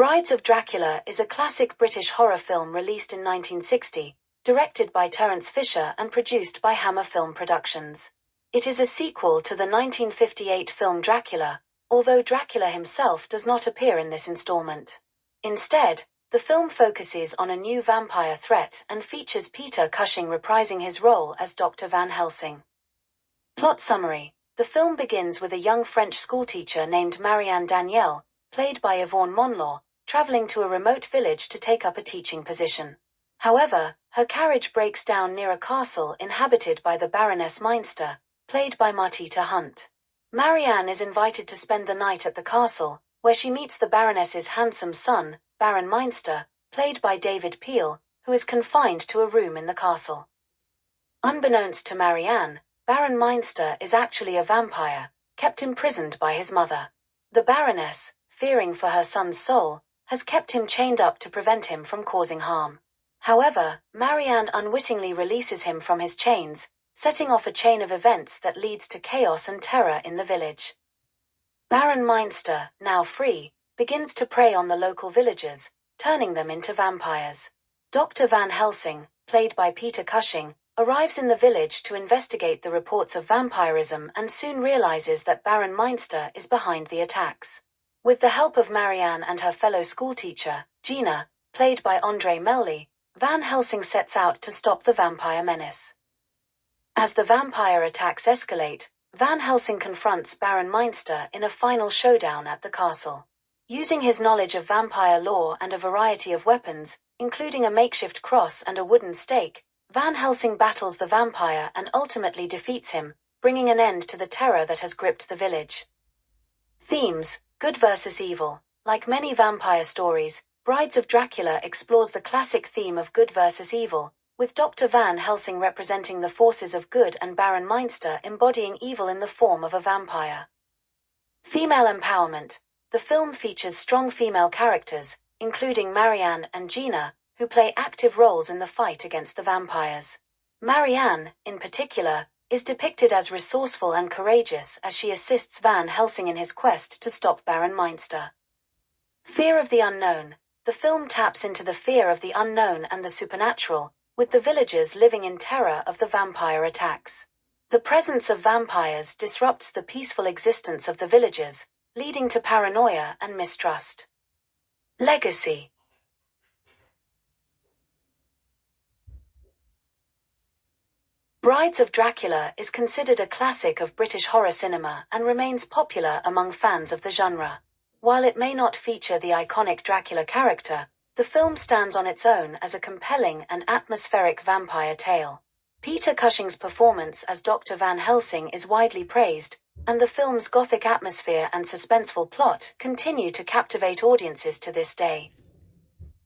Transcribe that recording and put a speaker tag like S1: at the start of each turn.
S1: Brides of Dracula is a classic British horror film released in 1960, directed by Terence Fisher and produced by Hammer Film Productions. It is a sequel to the 1958 film Dracula, although Dracula himself does not appear in this installment. Instead, the film focuses on a new vampire threat and features Peter Cushing reprising his role as Dr. Van Helsing. Plot summary. The film begins with a young French schoolteacher named Marianne Danielle, played by Yvonne Monlaw, traveling to a remote village to take up a teaching position. However, her carriage breaks down near a castle inhabited by the Baroness Meinster, played by Martita Hunt. Marianne is invited to spend the night at the castle, where she meets the Baroness's handsome son, Baron Meinster, played by David Peel, who is confined to a room in the castle. Unbeknownst to Marianne, Baron Meinster is actually a vampire, kept imprisoned by his mother. The Baroness, fearing for her son's soul, has kept him chained up to prevent him from causing harm. However, Marianne unwittingly releases him from his chains, setting off a chain of events that leads to chaos and terror in the village. Baron Meinster, now free, begins to prey on the local villagers, turning them into vampires. Dr. Van Helsing, played by Peter Cushing, arrives in the village to investigate the reports of vampirism and soon realizes that Baron Meinster is behind the attacks. With the help of Marianne and her fellow schoolteacher, Gina, played by Andre Melly, Van Helsing sets out to stop the vampire menace. As the vampire attacks escalate, Van Helsing confronts Baron Meinster in a final showdown at the castle. Using his knowledge of vampire lore and a variety of weapons, including a makeshift cross and a wooden stake, Van Helsing battles the vampire and ultimately defeats him, bringing an end to the terror that has gripped the village. Themes: good versus evil. Like many vampire stories, Brides of Dracula explores the classic theme of good versus evil, with Dr. Van Helsing representing the forces of good and Baron Meinster embodying evil in the form of a vampire. Female empowerment. The film features strong female characters, including Marianne and Gina, who play active roles in the fight against the vampires. Marianne, in particular, is depicted as resourceful and courageous as she assists Van Helsing in his quest to stop Baron Meinster. Fear of the unknown. The film taps into the fear of the unknown and the supernatural, with the villagers living in terror of the vampire attacks. The presence of vampires disrupts the peaceful existence of the villagers, leading to paranoia and mistrust. Legacy. Brides of Dracula is considered a classic of British horror cinema and remains popular among fans of the genre. While it may not feature the iconic Dracula character, the film stands on its own as a compelling and atmospheric vampire tale. Peter Cushing's performance as Dr. Van Helsing is widely praised, and the film's gothic atmosphere and suspenseful plot continue to captivate audiences to this day.